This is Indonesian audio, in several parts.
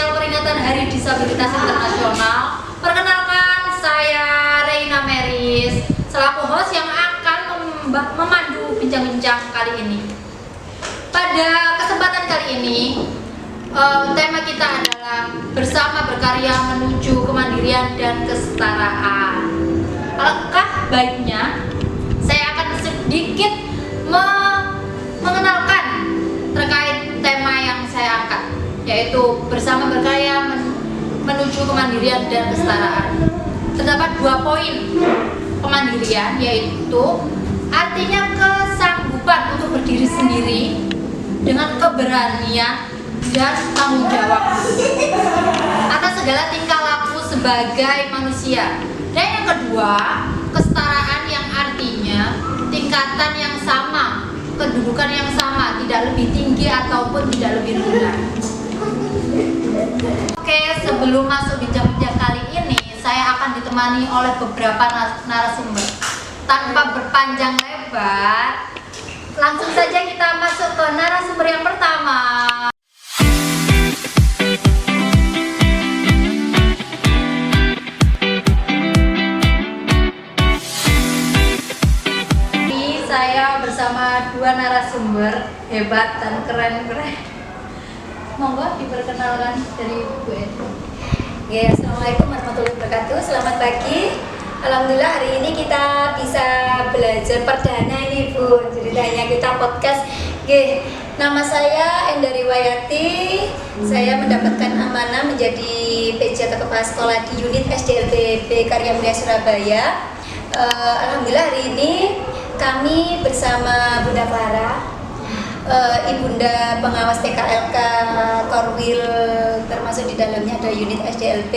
spesial peringatan Hari Disabilitas Internasional. Perkenalkan, saya Reina Meris, selaku host yang akan memandu bincang-bincang kali ini. Pada kesempatan kali ini, tema kita adalah bersama berkarya menuju kemandirian dan kesetaraan. Alangkah baiknya saya akan sedikit mengenalkan terkait tema yang saya angkat, yaitu bersama berkarya menuju kemandirian dan kesetaraan. Terdapat 2 poin kemandirian, yaitu artinya kesanggupan untuk berdiri sendiri dengan keberanian dan tanggung jawab atas segala tingkah laku sebagai manusia. Dan yang kedua, kesetaraan yang artinya tingkatan yang sama, kedudukan yang sama, tidak lebih tinggi ataupun tidak lebih rendah. Oke, sebelum masuk bincang-bincang kali ini, saya akan ditemani oleh beberapa narasumber. Tanpa berpanjang lebar, langsung saja kita masuk ke narasumber yang pertama. Ini saya bersama 2 narasumber hebat dan keren-keren. Monggo diperkenalkan dari Bu Edi. Ya, Assalamualaikum warahmatullahi wabarakatuh. Selamat pagi. Alhamdulillah hari ini kita bisa belajar perdana ini Bu. Ceritanya kita podcast. Oke, nama saya Enda Riwayati. Saya mendapatkan amanah menjadi PJ atau kepala sekolah di unit SDLB Karya Mulia Surabaya. Alhamdulillah hari ini kami bersama Bunda Clara, Ibunda pengawas TKLK Korwil, termasuk di dalamnya ada unit SDLB.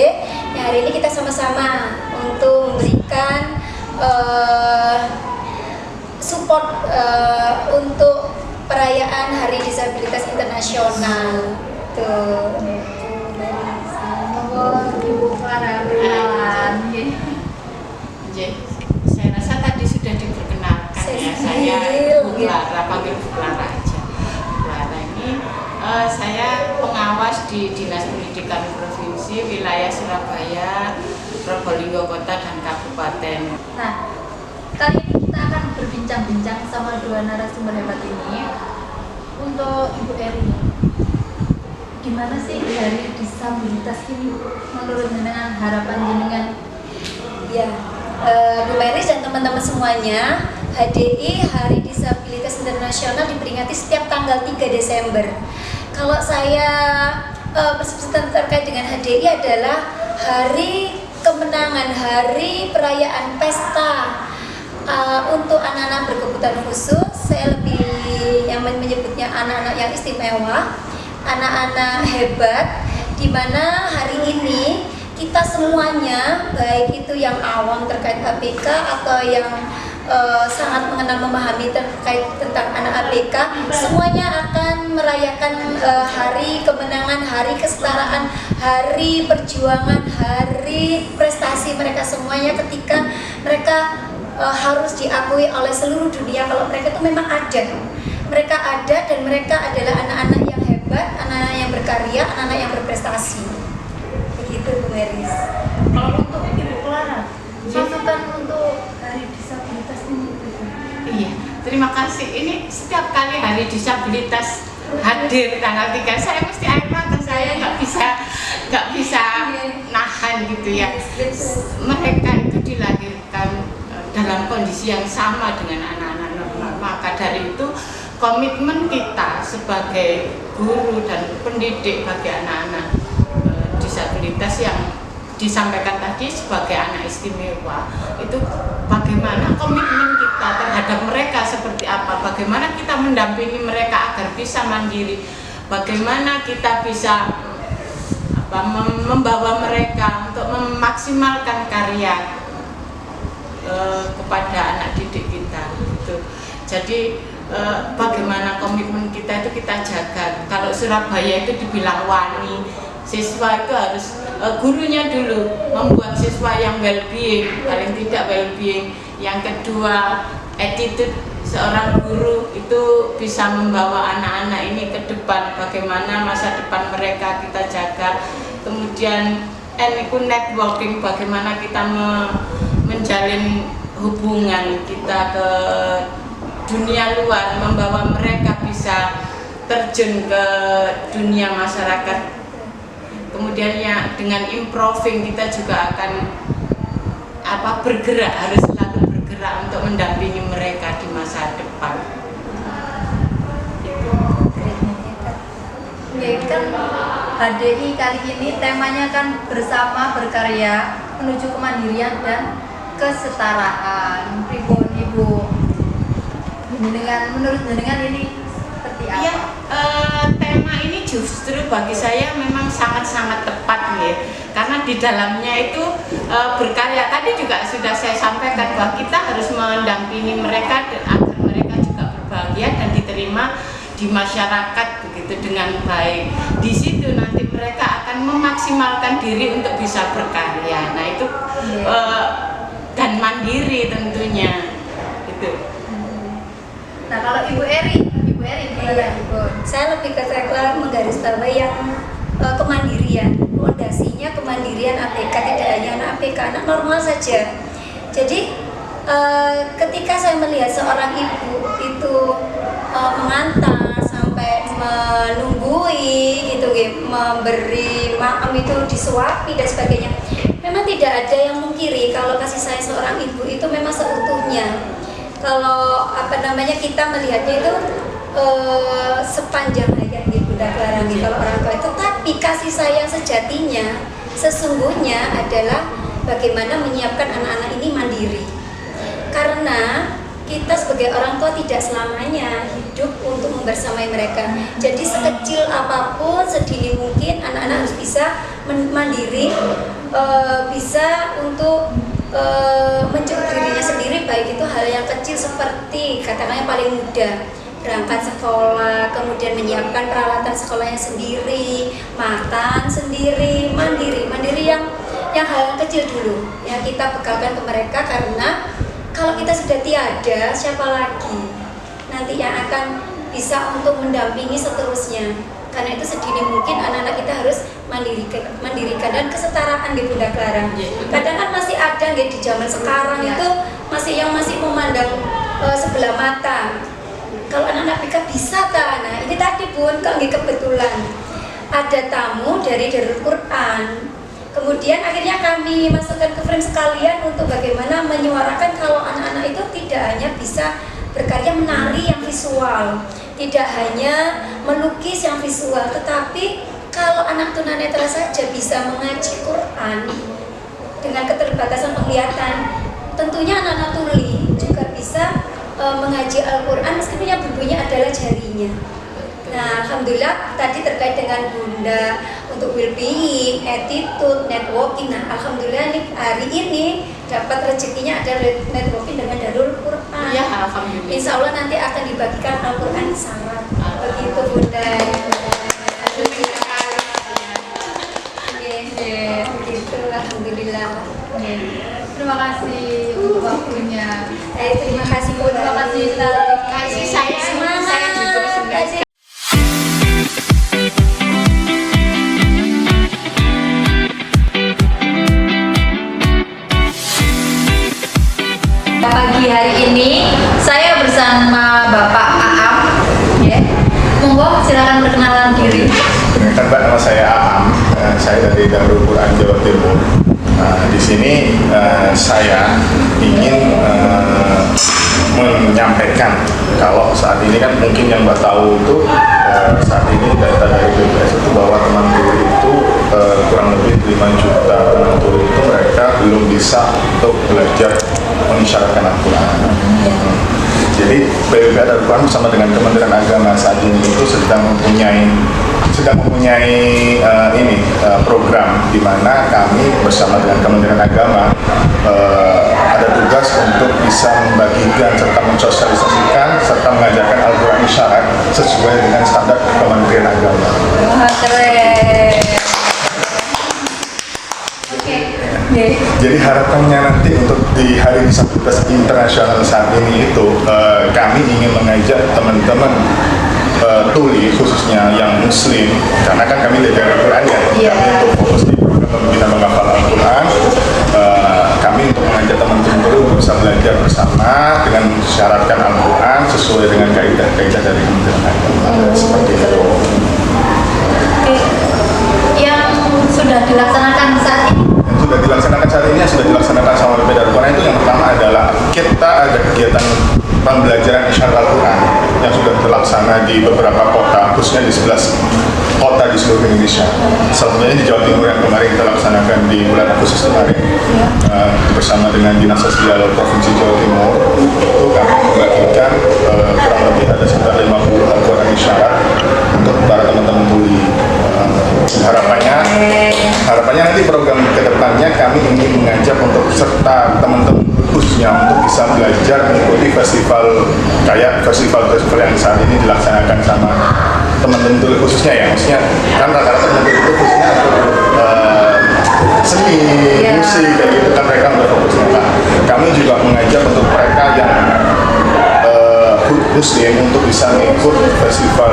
Yang hari ini kita sama-sama untuk memberikan support untuk perayaan Hari Disabilitas Internasional. Tuh. Ibu Clara perkenalan. Saya rasa tadi sudah diperkenalkan ya. Saya Bu Clara, panggil Bu Clara aja. Clara ini saya pengawas di Dinas Pendidikan Provinsi Wilayah Surabaya, Probolinggo Kota dan Kabupaten. Nah, kali ini kita akan berbincang-bincang sama 2 narasumber hebat ini. Untuk Ibu Eri, gimana sih Hari Disabilitas ini menurut jenengan, harapan jenengan? Ya, Bu Meris dan teman-teman semuanya, HDI Hari Disabilitas Internasional diperingati setiap tanggal 3 Desember. Kalau saya persepsi terkait dengan HDI adalah hari kemenangan, hari perayaan pesta untuk anak-anak berkebutuhan khusus. Saya lebih nyaman menyebutnya anak-anak yang istimewa, anak-anak hebat, di mana hari ini kita semuanya, baik itu yang awam terkait ABK atau yang sangat mengenal memahami terkait tentang anak ABK, semuanya akan merayakan hari kemenangan, hari kesetaraan, hari perjuangan, hari prestasi mereka semuanya ketika mereka harus diakui oleh seluruh dunia kalau mereka itu memang ada. Mereka ada dan mereka adalah anak-anak yang hebat, anak-anak yang berkarya, anak-anak yang berprestasi. Begitu Bu Meris. Kalau untuk Ibu Clara, masukan untuk Hari Disabilitas ini? Iya, terima kasih. Ini setiap kali Hari Disabilitas hadir tanggal 3, saya mesti air mata saya nggak bisa nahan gitu ya. Mereka itu dilahirkan dalam kondisi yang sama dengan anak-anak normal. Maka dari itu komitmen kita sebagai guru dan pendidik bagi anak-anak disabilitas yang disampaikan tadi sebagai anak istimewa, itu bagaimana komitmen kita terhadap mereka seperti apa, bagaimana kita mendampingi mereka agar bisa mandiri, bagaimana kita bisa membawa mereka untuk memaksimalkan karya kepada anak didik kita gitu. Jadi bagaimana komitmen kita itu kita jaga. Kalau Surabaya itu dibilang wani, siswa itu harus gurunya dulu membuat siswa yang well-being, paling tidak well-being. Yang kedua, attitude seorang guru itu bisa membawa anak-anak ini ke depan, bagaimana masa depan mereka kita jaga. Kemudian networking, bagaimana kita menjalin hubungan kita ke dunia luar, membawa mereka bisa terjun ke dunia masyarakat. Kemudian ya dengan improving kita juga akan bergerak, harus selalu bergerak untuk mendampingi mereka di masa depan. Ya kan HDI kali ini temanya kan bersama berkarya menuju kemandirian dan kesetaraan. Pripun Ibu? Menurut jenengan ini seperti apa? Ya, tema ini justru bagi saya memang sangat-sangat tepat nih, karena di dalamnya itu berkarya. Tadi juga sudah saya sampaikan bahwa kita harus mendampingi mereka agar mereka juga berbahagia dan diterima di masyarakat begitu dengan baik. Di situ nanti mereka akan memaksimalkan diri untuk bisa berkarya. Nah itu dan mandiri tentunya gitu. Nah kalau Ibu Eri gimana Ibu? Saya lebih ke tagline menggarisbawahi yang kemandirian, fondasinya kemandirian ABK, tidak hanya anak ABK, anak normal saja. Jadi ketika saya melihat seorang ibu itu mengantar sampai menunggui gitu, memberi makan itu disuapi dan sebagainya, memang tidak ada yang mungkiri kalau kasih sayang seorang ibu itu memang seutuhnya. Kalau kita melihatnya itu sepanjang hayat di Bunda Clara kalau orang tua itu, tapi kasih sayang sejatinya sesungguhnya adalah bagaimana menyiapkan anak-anak ini mandiri. Karena kita sebagai orang tua tidak selamanya hidup untuk membersamai mereka. Jadi sekecil apapun, sedini mungkin anak-anak harus bisa mandiri, bisa untuk menjadi dirinya sendiri, baik itu hal yang kecil seperti katakanlah paling mudah berangkat sekolah, kemudian menyiapkan peralatan sekolahnya sendiri, makan sendiri, mandiri yang hal yang kecil dulu yang kita bekalkan ke mereka. Karena kalau kita sudah tiada, siapa lagi nanti yang akan bisa untuk mendampingi seterusnya. Karena itu sedini mungkin anak-anak kita harus mandirikan dan kesetaraan di Bunda Clara. Kadang kan masih ada di zaman sekarang itu masih memandang sebelah mata. Kalau anak-anak BK bisa kan? Nah ini tadi Bun, kalau kebetulan ada tamu dari Darul Quran. Kemudian akhirnya kami masukkan ke frame sekalian untuk bagaimana menyuarakan kalau anak-anak itu tidak hanya bisa berkarya menari yang visual, tidak hanya melukis yang visual, tetapi kalau anak tunanetra saja bisa mengaji Quran dengan keterbatasan penglihatan, tentunya anak-anak tuli juga bisa mengaji Al-Quran meskipun yang bunyinya adalah jarinya. Nah, alhamdulillah tadi terkait dengan Bunda untuk well-being, attitude, networking. Nah, alhamdulillah nih, hari ini dapat rezekinya ada networking dengan Darul Quran. Ya, alhamdulillah. Insya Allah nanti akan dibagikan Al-Quran syarat. Begitu Bunda. Begitu, alhamdulillah. Terima kasih untuk waktunya. Terima kasih Bunda. Terima kasih Kasih saya juga senang. Pagi hari ini saya bersama Bapak Aam, ya. Monggo silakan perkenalan diri. Perkenalkan Mbak, nama saya Aam. Saya dari Darul Quran Jawa Timur. Di sini saya ingin menyampaikan kalau saat ini kan mungkin yang Mbak tahu itu saat ini data dari BPS itu bahwa teman tuli itu kurang lebih 5 juta teman tuli itu mereka belum bisa untuk belajar mengisyaratkan Al-Quran. Jadi BPS Darul Quran bersama dengan Kementerian Agama saat ini itu sedang mempunyai program di mana kami bersama dengan Kementerian Agama ada tugas untuk bisa membagikan serta mensosialisasikan serta mengajarkan Al-Quran isyarat sesuai dengan standar Kementerian Agama. Wah, keren. Oke. Jadi harapannya nanti untuk di Hari Disabilitas Internasional saat ini itu kami ingin mengajak teman-teman tuli khususnya yang muslim, karena kan kami dari Al-Quran ya, kami untuk fokus di program pembina menghafal Al-Quran, kami untuk mengajak teman-teman tuli untuk bisa belajar bersama dengan mensyaratkan Al-Quran sesuai dengan kaidah-kaidah dari Kementerian Agama seperti itu. Yang sudah dilaksanakan saat ini? Yang sudah dilaksanakan sama BP Darul itu yang pertama adalah kita ada kegiatan pembelajaran isyarat Al-Quran yang sudah terlaksana di beberapa kota, khususnya di 11 kota di seluruh Indonesia. Salah satunya di Jawa Timur yang kemarin kita laksanakan di bulan Agustus kemarin bersama dengan Dinas Sosial Provinsi Jawa Timur. Itu kami membagikan kurang lebih ada sekitar 50 Al-Quran isyarat untuk para teman-teman tuli. Harapannya nanti program kedepannya kami ingin mengajak untuk serta teman-teman khususnya untuk bisa belajar mengikuti festival kayak festival yang saat ini dilaksanakan sama teman-teman tuli khususnya ya, maksudnya kan rata-rata teman tuli itu khususnya untuk seni, musik kayak gitu kan mereka udah fokusnya. Nah, kami juga mengajak untuk mereka yang muslim untuk bisa mengikut festival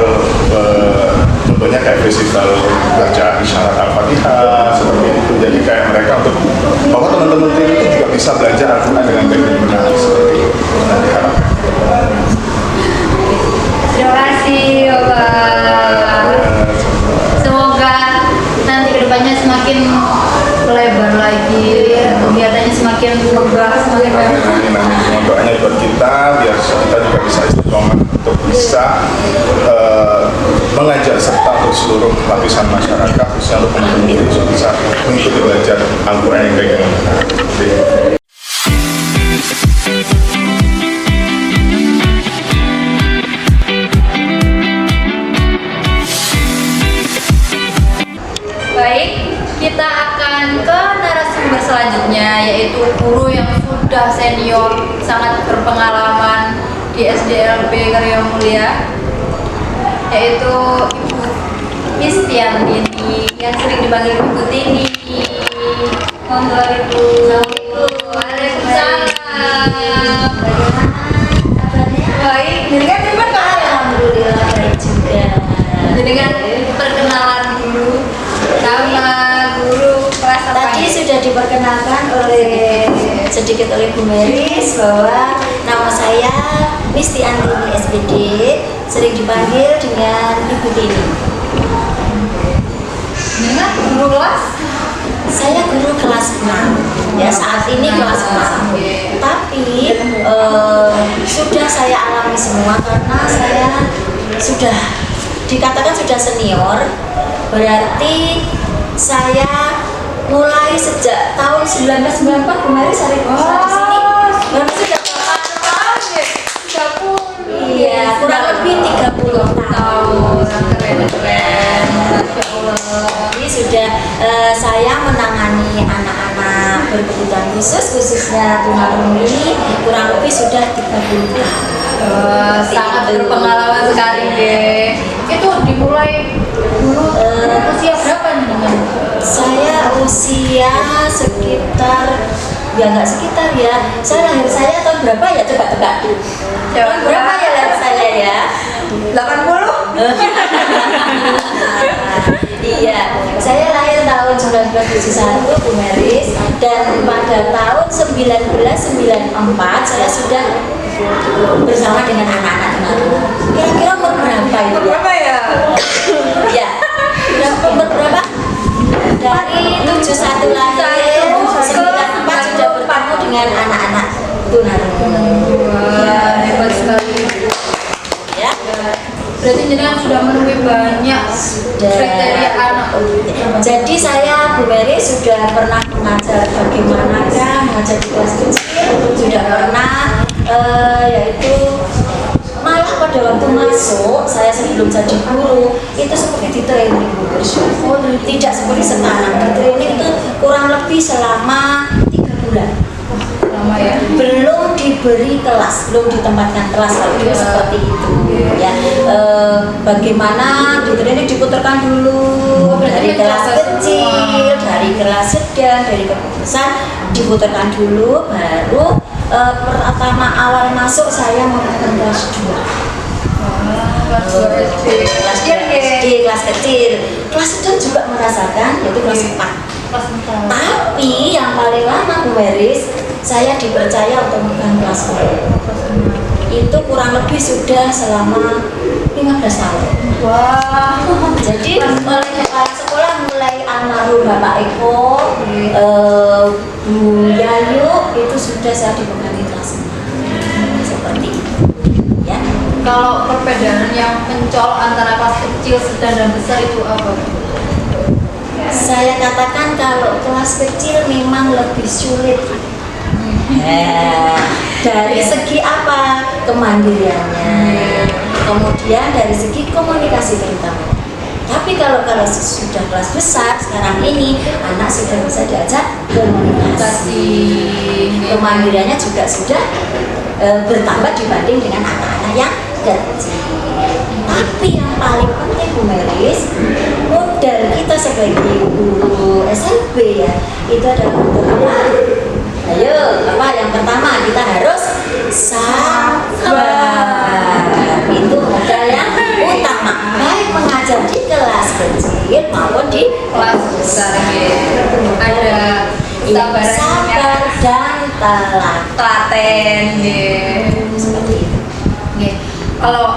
contohnya kayak festival bacaan isyarat Al-Fatihah seperti itu. Jadi kayak mereka untuk bahwa teman-teman itu juga bisa belajar Al-Quran dengan baik dan benar seperti itu. Nah, diharapkan. Terima kasih Bapak. Semoga nanti kedepannya semakin lebar lagi, kegiatannya semakin megah, semakin lebar. Mohon doanya buat kita biar kita juga bisa istiqomah untuk bisa mengajak serta untuk seluruh lapisan masyarakat khususnya untuk teman-teman itu bisa mengikuti belajar Al-Quran yang baik dengan benar. Baik, kita akan ke narasumber selanjutnya, yaitu guru yang sudah senior, sangat berpengalaman di SDLB Karya Mulia, yaitu Ibu Istiantini yang sering dipanggil Ibu Tini. Monggo Ibu. Waalaikumsalam. Baik, dengan terima kasih. Alhamdulillah baik juga. Dengan perkenalan dulu nama guru kelas apa? Tadi sudah diperkenalkan sedikit oleh Bu Meris bahwa nama saya Misti Antini SPD, sering dipanggil dengan Ibu Tini. Dengan guru kelas? Saya guru kelas 6, ya saat ini kelas 6. Tapi sudah saya alami semua karena saya sudah dikatakan sudah senior. Berarti saya mulai sejak tahun 1994 kemarin saya di sini. Berarti sudah berapa tahun? 30. Iya, kurang lebih 30 tahun. Keren. Jadi sudah saya menangani anak-anak berkebutuhan khususnya tunarungu kurang lebih sudah 30 tahun. Sangat berpengalaman sekali deh. Itu dimulai dulu usia berapa nih dengan? Saya usia sekitar ya nggak sekitar ya. Saya tahun berapa ya, coba tebak. Tahun berapa ya lahir saya ya? 80? Iya, saya lahir tahun 1971 Bu Meris, dan pada tahun 1994 saya sudah bersama dengan anak-anak tunarungu. Kira-kira umur berapa itu? Berapa ya? Ya, umur berapa? Dari 71 lahir, 94 sudah bertemu dengan anak-anak tunarungu. Wah, hebat sekali. Ya. Berarti jenengan sudah menemui banyak kriteria anak. Jadi saya Bu Mary sudah pernah mengajar bagaimana mengajar di kelas kecil, sudah pernah yaitu malah pada waktu masuk saya sebelum jadi guru itu seperti di training Bu Mary. Tidak seperti sekarang, di training itu kurang lebih selama 3 bulan. Lama ya? Belum diberi kelas, belum ditempatkan kelas kalau dulu seperti itu ya. Bagaimana di training diputarkan dulu dari kelas kecil, dari kelas kelas sedang, dari kelas besar diputarkan dulu, baru pertama awal masuk saya menggunakan kelas 2. Kelas SD, kelas kecil, kelas sedang juga merasakan, yaitu kelas 4. Tapi yang paling lama Bu Meris, saya dipercaya untuk memegang kelas 4. Itu kurang lebih sudah selama 15 tahun. Wah. Jadi oleh kepala sekolah mulai almarhum Bapak Eko, Bu Yayu, itu sudah saya dipegangi kelas 4. Seperti itu. Ya. Kalau perbedaan yang mencolok antara kelas kecil, sedang dan besar itu apa? Saya katakan kalau kelas kecil memang lebih sulit. Dari segi apa? Kemandiriannya. Kemudian dari segi komunikasi terutama. Tapi kalau sudah kelas besar sekarang ini anak sudah bisa diajak komunikasi. Kemandiriannya juga sudah bertambah dibanding dengan anak-anak yang kecil. Tapi yang paling penting Bu Meris, modal kita sebagai guru SMP ya, itu adalah ayo, apa yang pertama kita harus sabar. Itu modal yang utama, baik mengajar di kelas kecil maupun di Kelas besar ya. Ada sabar dan telaten ya. seperti itu. Oke. Kalau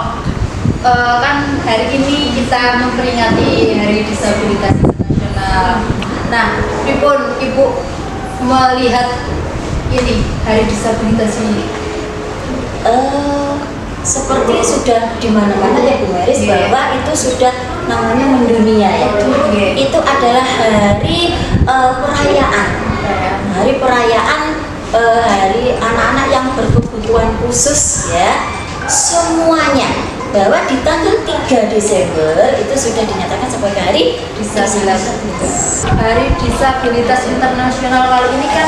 kan hari ini kita memperingati Hari Disabilitas Nasional. Nah, pripun Ibu melihat ini Hari Disabilitas ini? Seperti sudah di mana-mana ya Bu Meris, bahwa itu sudah namanya mendunia ya. Itu adalah hari perayaan. Hari perayaan hari anak-anak yang berkebutuhan khusus ya. Semuanya bahwa di tanggal 3 Desember itu sudah dinyatakan sebagai Hari Disabilitas. Hari Disabilitas Internasional kali ini kan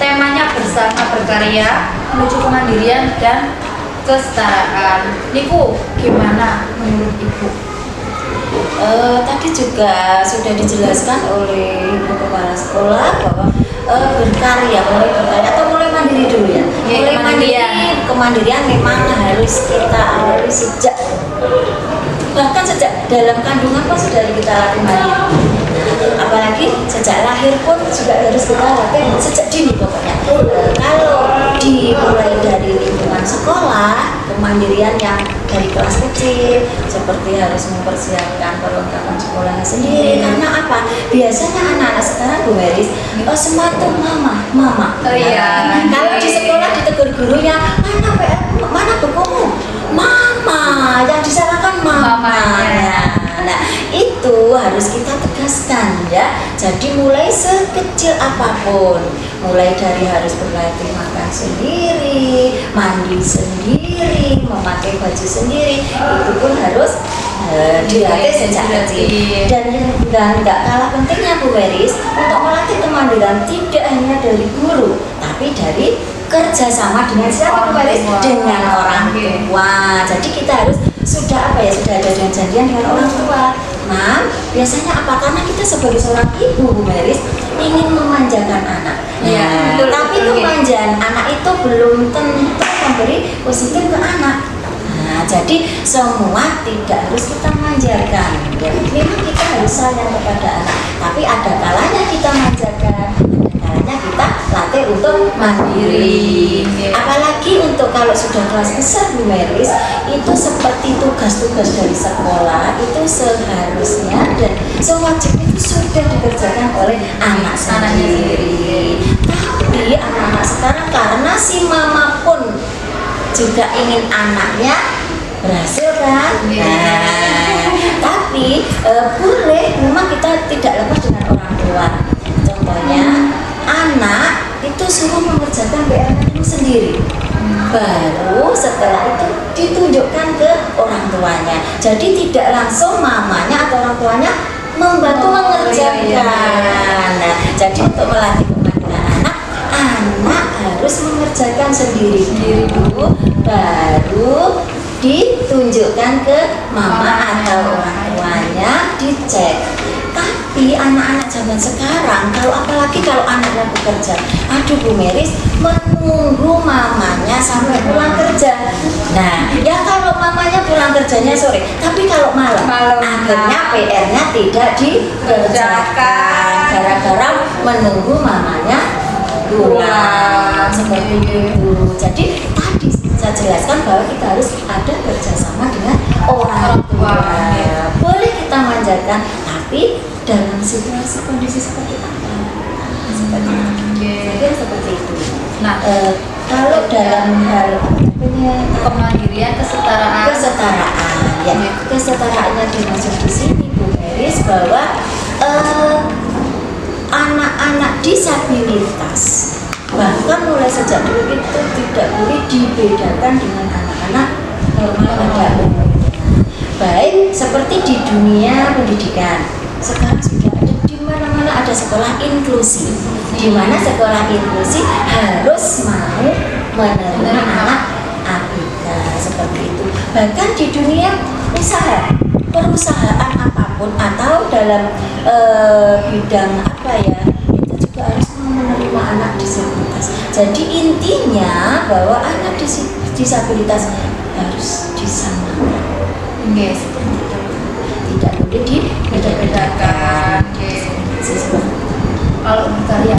temanya bersama berkarya menuju kemandirian dan kesetaraan. Niku gimana menurut Ibu? Tadi juga sudah dijelaskan oleh Ibu Kepala Sekolah bahwa berkarya, mulai berkarya atau mulai mandiri dulu ya. Mulai mandiri, kemandirian memang harus kita awali sejak, bahkan sejak dalam kandungan pun sudah kita latih mandiri. Apalagi sejak lahir pun juga harus kita latih sejak dini pokoknya. Kalau dimulai dari lingkungan sekolah, kemandirian yang dari kelas kecil, seperti harus mempersiapkan perlengkapan sekolahnya sendiri. Karena apa? Biasanya anak-anak sekarang Bu Meris semata mama. Oh iya. Kalau di sekolah ditegur gurunya, mana PR, mana bukumu? Mama, yang disalahkan mamanya. Nah, itu harus kita tegaskan ya. Jadi mulai sekecil apapun, mulai dari harus berlatih makan sendiri, mandi sendiri, memakai baju sendiri, itu pun harus dilatih sejak kecil. Dan nggak kalah pentingnya Bu Meris untuk melatih kemandirian tidak hanya dari guru, tapi dari kerjasama dengan siapa Bu Meris? Dengan orang tua. Jadi kita harus sudah ada janjian dengan orang tua. Nah, biasanya apa? Karena kita sebagai seorang ibu Bu Meris ingin memanjakan anak. Ya, Nah, tapi kemanjaan anak itu belum tentu memberi positif ke anak. Nah, jadi semua tidak harus kita manjakan. Ya, memang kita harus sayang kepada anak, tapi ada kalanya kita manjakan, ada kalanya kita latih untuk mandiri. Apalagi untuk kalau sudah kelas besar Bu Meris, itu seperti tugas-tugas dari sekolah itu seharusnya dan sewajibnya itu sudah dikerjakan oleh anak sendiri. Tapi anak-anak sekarang karena si mama pun juga ingin anaknya berhasil kan? Nah, tapi boleh memang kita tidak lepas dengan orang tua. Contohnya anak itu suruh mengerjakan PR-nya dulu sendiri, baru setelah itu ditunjukkan ke orang tuanya. Jadi tidak langsung mamanya atau orang tuanya membantu mengerjakan. Nah, jadi untuk melatih kemandirian anak harus mengerjakan sendiri dulu, baru ditunjukkan ke mama atau orang tuanya, dicek. Tapi nanti anak-anak zaman sekarang, apalagi kalau anaknya bekerja, aduh Bu Meris, menunggu mamanya sampai pulang kerja. Nah, ya kalau mamanya pulang kerjanya sore, tapi kalau malam, akhirnya PR-nya tidak dikerjakan gara-gara menunggu mamanya pulang seperti itu. Jadi tadi saya jelaskan bahwa kita harus ada kerjasama dengan orang tua. Boleh kita manjakan, tapi dalam situasi kondisi seperti apa? Seperti itu. Nah, kalau dalam hal kemandirian, kesetaraan, ya, kesetaraannya dimaksud di sini Bu Meris bahwa anak-anak disabilitas bahkan mulai sejak dulu itu tidak boleh dibedakan dengan anak-anak normal pada umumnya. Baik seperti di dunia pendidikan, sekarang sudah ada di mana-mana ada sekolah inklusi, di mana sekolah inklusi harus mau menerima anak ABK seperti itu. Bahkan di dunia usaha, perusahaan apapun atau dalam bidang apa ya, itu juga harus menerima anak disabilitas. Jadi intinya bahwa anak disabilitas harus disamakan. Yes. Tidak boleh Beda-bedakan. Kalau berkarya,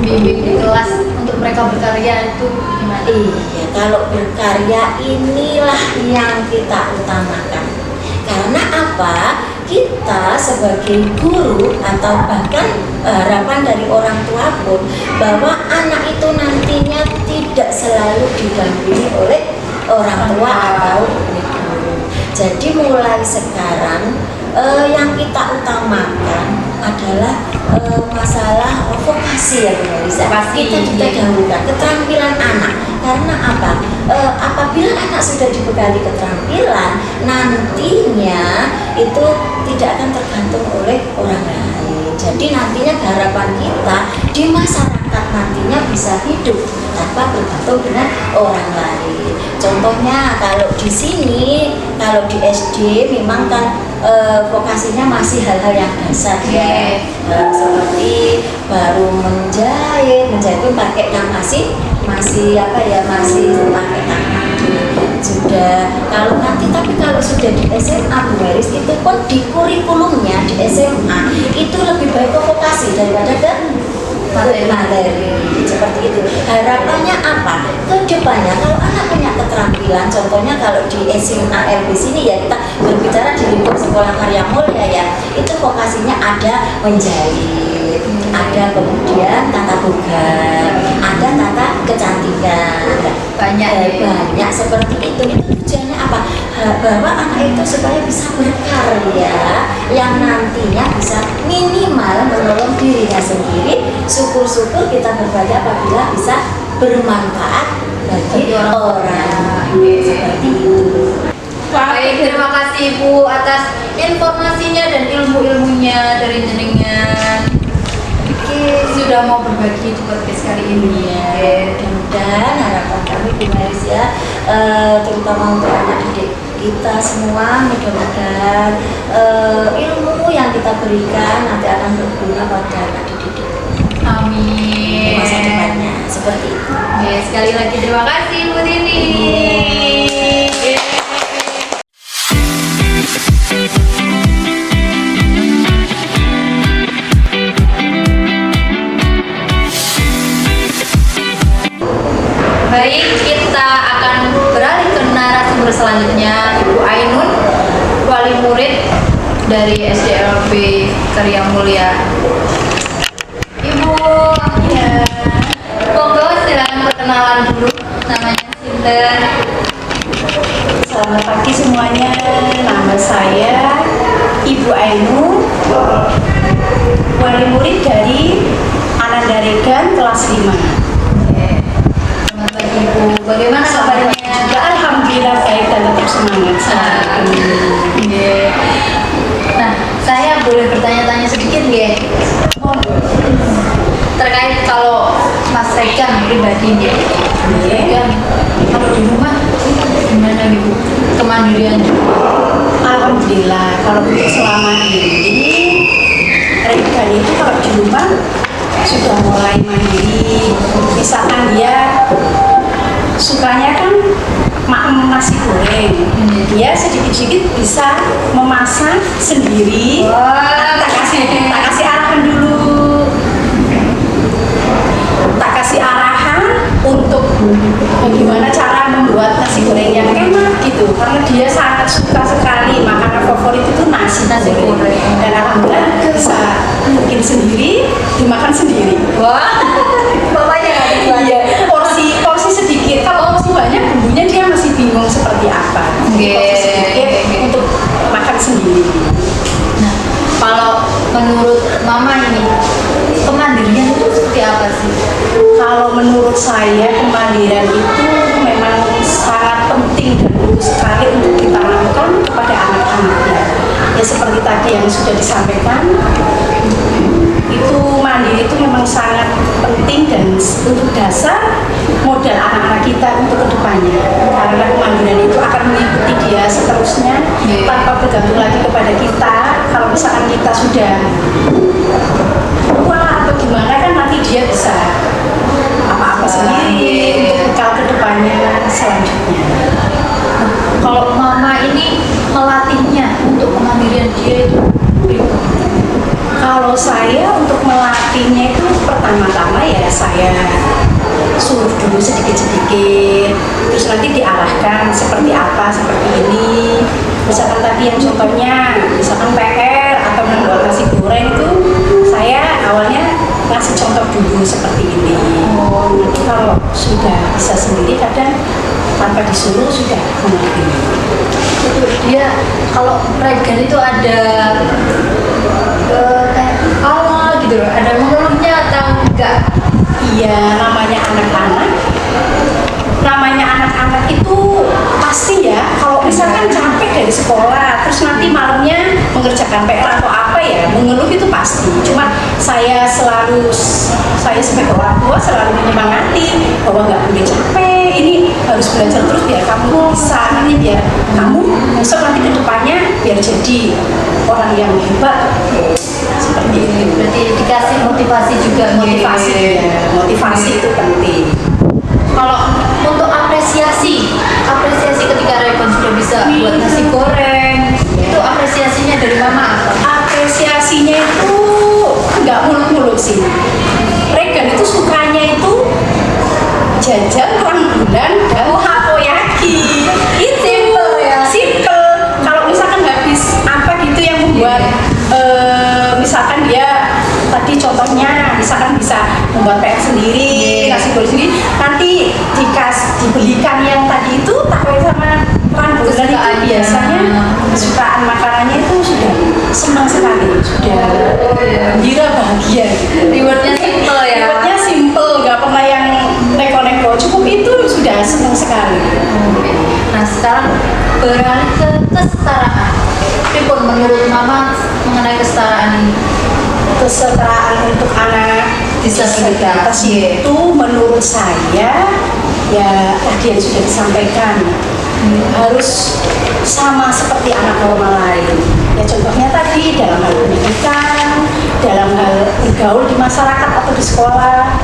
bimbing di kelas untuk mereka berkarya itu gimana? Iya, kalau berkarya inilah yang kita utamakan. Karena apa? Kita sebagai guru atau bahkan harapan dari orang tua pun bahwa anak itu nantinya tidak selalu didampingi oleh orang tua atau oleh guru. Jadi mulai sekarang yang kita utamakan adalah masalah vokasi ya Bu Melisa. Kita dahulukan keterampilan anak. Karena apa? Apabila anak sudah dibekali keterampilan, nantinya itu tidak akan tergantung oleh orang lain. Jadi nantinya harapan kita di masyarakat nantinya bisa hidup tanpa bergantung dengan orang lain. Contohnya kalau di sini, kalau di SD memang kan vokasinya masih hal-hal yang dasar ya, seperti baru menjahit pun pakai yang masih apa ya, masih pakai tangan sudah. Kalau nanti tapi kalau sudah di SMA Bu Meris, itu pun di kurikulumnya di SMA itu lebih baik ke vokasi daripada ke materi seperti itu. Harapannya apa? Kedepannya kalau anak punya keterampilan, contohnya kalau di SMA LB sini ya, kita berbicara di lingkup sekolah karya mulia ya, itu vokasinya ada menjahit, ada kemudian tata boga, ada tata kecantikan, banyak seperti itu. Itu tujuannya apa? Bahwa anak itu supaya bisa berkarya yang nantinya bisa minimal menolong dirinya sendiri. Syukur-syukur kita berbagi apabila bisa bermanfaat bagi orang. Seperti itu. Baik, terima kasih Ibu atas informasinya dan ilmu-ilmunya dari jenengan. Sudah mau berbagi di podcast kali ini ya. Dan harapan kami Bu Meris ya, terutama untuk anak didik kita semua, mudah-mudahan ilmu yang kita berikan nanti akan berguna pada anak didik Amin. masa depannya seperti itu. Sekali lagi terima kasih Bu Tini. Baik, kita akan beralih ke narasumber selanjutnya, Ibu Ainun, wali murid dari SDLB Karya Mulia. Ibu, ya, monggo silakan perkenalan dulu, namanya Sinten. Selamat pagi semuanya, nama saya Ibu Ainun, wali murid dari Ananda Regan kelas 5. Selamat pagi Ibu, bagaimana kabarnya? Juga alhamdulillah baik dan tetap semangat. Nah, saya boleh bertanya-tanya sedikit ya? Terkait kalau Mas Regan pribadi ya, Mas Regan kalau di rumah gimana Ibu kemandirian? Alhamdulillah kalau untuk selama ini Regan itu kalau di rumah sudah mulai mandiri. Misalkan dia sukanya kan makan nasi goreng, dia sedikit-sedikit bisa memasak sendiri. Tak kasih arahan dulu, tak kasih arahan untuk bagaimana cara membuat nasi goreng yang enak gitu, karena dia sangat suka sekali, makanan favorit itu nasi goreng, dan alhamdulillah bisa bikin sendiri, dimakan sendiri. Wah, bapaknya nggak dibuat. Iya, porsi sedikit. Kalau porsi banyak, bumbunya dia masih bingung seperti apa. Porsi sedikit untuk makan sendiri. Nah, kalau menurut Mama ini kemandirian itu seperti apa sih? Kalau menurut saya kemandirian itu memang sangat penting dan perlu sekali untuk ditanamkan kepada anak-anak. Ya seperti tadi yang sudah disampaikan, itu mandiri itu memang sangat penting dan untuk dasar modal anak-anak kita untuk kedepannya, karena kemandirian itu akan mengikuti dia seterusnya tanpa bergantung lagi kepada kita. Kalau misalkan kita sudah tua atau gimana kan nanti dia bisa apa-apa sendiri untuk bekal kedepannya selanjutnya. Kalau Mama ini melatihnya untuk kemandirian dia itu Kalau saya untuk melatihnya itu pertama-tama ya saya suruh dulu sedikit-sedikit, terus nanti diarahkan seperti apa, seperti ini. Misalkan tadi yang contohnya, misalkan PR atau membuat nasi goreng itu saya awalnya ngasih contoh dulu seperti ini. Nanti kalau sudah bisa sendiri kadang tanpa disuruh sudah mengerti. itu dia kalau Regan itu ada kayak awal gitu loh, ada mengeluhnya atau enggak? Iya, namanya anak-anak itu pasti ya, kalau misalkan capek dari sekolah terus nanti malamnya mengerjakan PR atau apa ya, mengeluh itu pasti. Cuma saya sebagai orang tua selalu menyemangati bahwa nggak boleh capek, ini harus belajar terus biar kamu bisa, nanti biar kamu besok nanti ke depannya biar jadi orang yang hebat seperti ini. Berarti dikasih motivasi juga. Motivasi itu penting. Kalau untuk apresiasi ketika Regan sudah bisa buat nasi goreng, itu apresiasinya dari Mama apa? Apresiasinya itu nggak muluk-muluk sih. Regan itu sukanya itu jajan rembulan dan takoyaki. Itu simple ya. Simple. Kalau misalkan habis apa gitu yang membuat misalkan dia tadi contohnya misalkan bisa membuat PR sendiri, nasi goreng sendiri, nanti dibelikan yang tadi itu takoyaki sama rembulan itu biasanya kesukaan makanannya itu sudah senang sekali, sudah gembira bahagia gitu. Rewardnya simple ya. Rewardnya simple, nggak pernah yang neko-neko, cukup itu sudah senang sekali. Nah sekarang beralih ke kesetaraan. Tapi pun menurut Mama mengenai kesetaraan ini, Kesetaraan untuk anak disabilitas itu menurut saya ya tadi yang sudah disampaikan, harus sama seperti anak normal lain. Ya contohnya tadi dalam hal pendidikan, dalam hal bergaul di masyarakat atau di sekolah,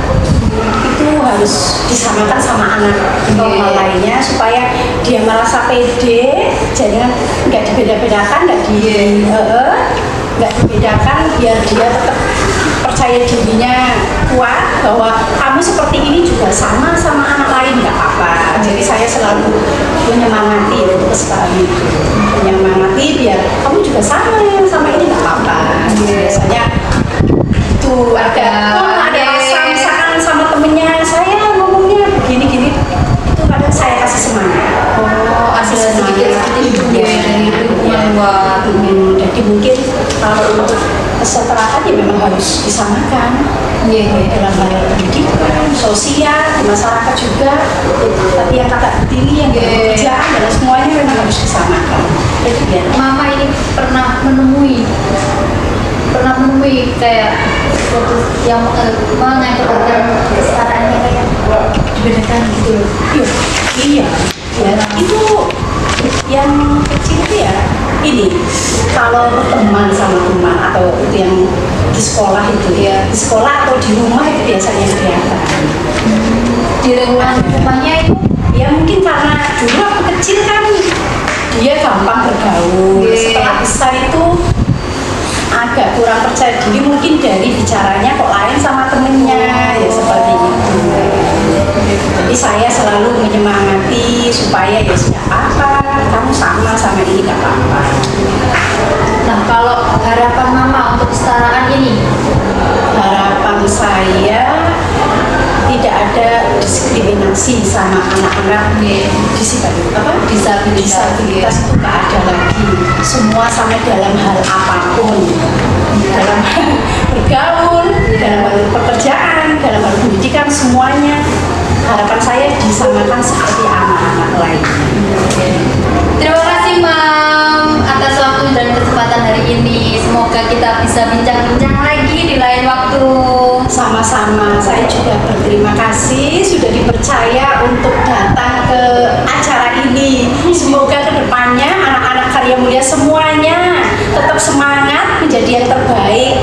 itu harus disamakan sama anak normal lainnya supaya dia merasa pede, jangan nggak dibeda-bedakan, nggak dibedakan, biar dia tetap percaya dirinya kuat bahwa kamu seperti ini juga sama anak lain, nggak apa-apa. Jadi saya selalu menyemangati untuk kesetaraan itu, menyemangati biar kamu juga sama ini nggak apa-apa. Biasanya itu ada rasa misalkan sama temennya saya ngomongnya begini-gini, itu kadang saya kasih semangat. ada sedikit seperti itu ya dari dukungan buat. Jadi mungkin kalau untuk kesetaraan ya memang harus disamakan. Dalam hal pendidikan, sosial, di masyarakat juga. Tapi yang kata diri, yang pekerjaan dan semuanya memang harus disamakan. Itu ya. Mama ini pernah menemui kayak suatu yang mengajarkan kesetaraannya kayak dibedakan gitu loh. Iya, ya, itu yang kecil itu ya ini kalau berteman sama teman atau itu yang di sekolah itu Iya. di sekolah atau di rumah itu biasanya kelihatan. Di lingkungan rumahnya itu Ya mungkin karena dulu aku kecil kan dia gampang bergaul. Iya. Setelah besar itu agak kurang percaya diri, mungkin dari bicaranya kok lain sama temennya, ya seperti itu. Jadi saya selalu menyemangati supaya ya tidak apa-apa, kamu sama ini gak apa-apa. Nah, kalau harapan Mama untuk kesetaraan ini, Harapan saya tidak ada diskriminasi sama anak-anak disabilitas itu gak ada lagi. Semua sama dalam hal apapun, dalam hal bergaul, dalam hal pekerjaan, dalam hal pendidikan, semuanya harapan saya disamakan seperti anak-anak lain. terima kasih Mam atas waktu dan kesempatan hari ini. Semoga kita bisa bincang-bincang lagi di lain waktu. Sama-sama, saya juga berterima kasih sudah dipercaya untuk datang ke acara ini. Semoga kedepannya anak-anak Karya Mulia semuanya tetap semangat menjadi yang terbaik,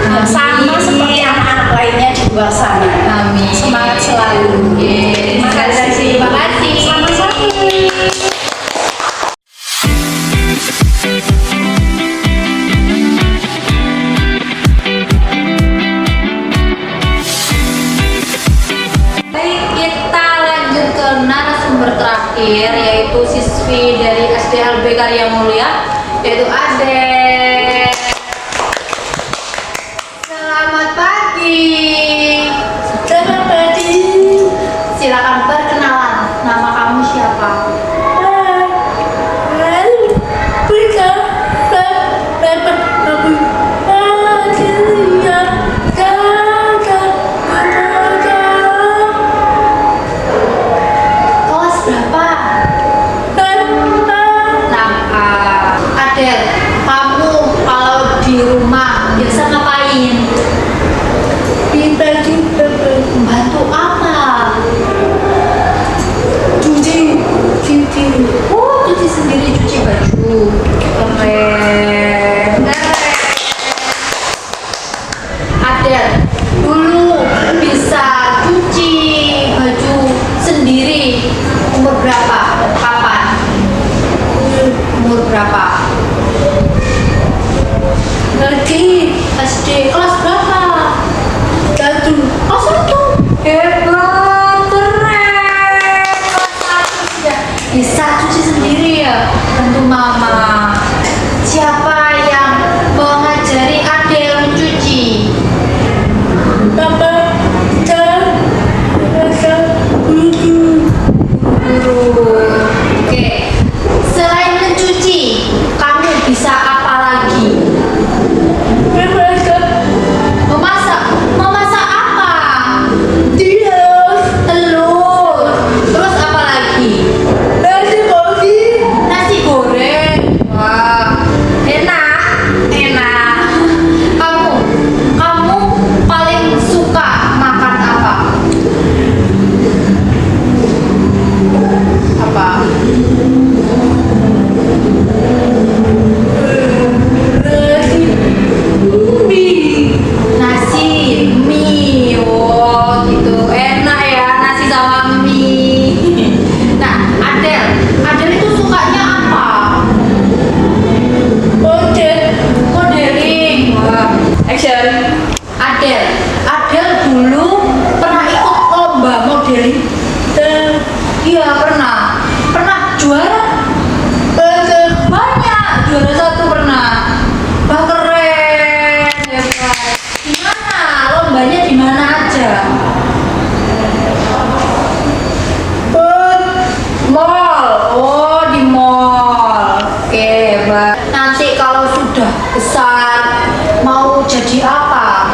Amin. sama seperti anak-anak lainnya di luar sana. Amin. Semangat selalu. Terima kasih. Terima kasih. Sama-sama. Baik, kita lanjut ke narasumber terakhir, yaitu siswi dari SDLB Karya Mulia, yaitu Ade. Selamat pagi. Selamat pagi. Silakan perkenalan. Nama kamu siapa? Kelas berapa? Nah, Adel, kamu kalau di rumah biasa ngapain? Membantu apa? Oh, cuci sendiri, cuci baju. Keren. Adel, dulu bisa cuci baju sendiri umur berapa? Kapan? Umur berapa? SD. Kelas berapa? Kelas 1. Hebat, keren. Kelas 1 sudah bisa cuci sendiri ya, bantu mama. Siapa yang mengajari Adel mencuci? Guru. Oke. Selain mencuci, kamu bisa apa lagi? Memasak. Memasak apa? Telur. Terus apa lagi? Nasi goreng. Wah, enak. Enak. Kamu paling suka makan apa? Apa? Nasi, mie. Oh, gitu. Enak ya nasi sama mie. Nah, Adel itu sukanya apa? Modeling. Wah. Action. Adel dulu pernah ikut lomba modeling? Iya, pernah. Pernah juara? Banyak. Juara 1 pernah. Wah, keren. Hebat. Di mana? Lombanya di mana aja? Mall. Oh, di mall. Oke, hebat. Nanti kalau sudah besar mau jadi apa?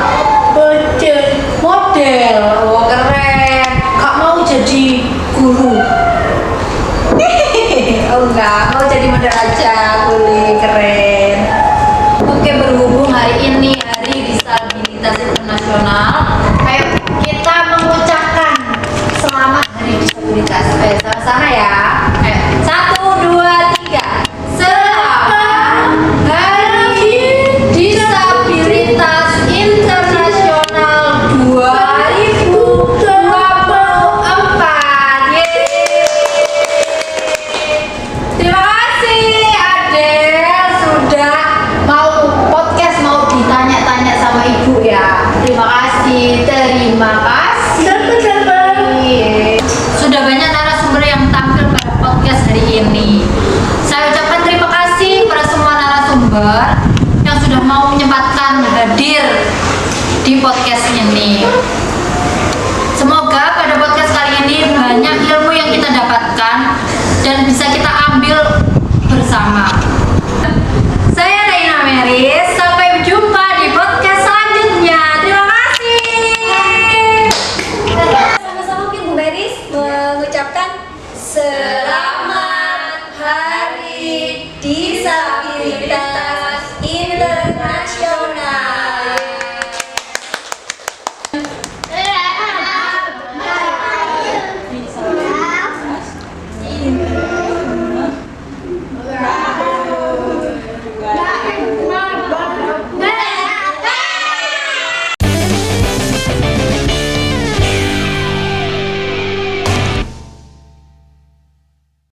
Model. Oh, keren. Kak mau jadi guru? Oh enggak, mau jadi model aja. Boleh, keren. Oke, berhubung hari ini Hari Disabilitas Internasional, ayo kita mengucapkan selamat Hari Disabilitas. Ayo sama-sama ya. Ayo, 1, 2, 3. Selamat Hari Disabilitas Internasional. kasih. Terima kasih. Sudah banyak narasumber yang tampil pada podcast hari ini. Saya ucapkan terima kasih kepada semua narasumber yang sudah mau menyempatkan hadir di podcast ini. Semoga pada podcast kali ini banyak ilmu yang kita dapatkan dan bisa kita ambil bersama. Saya Raina Meris.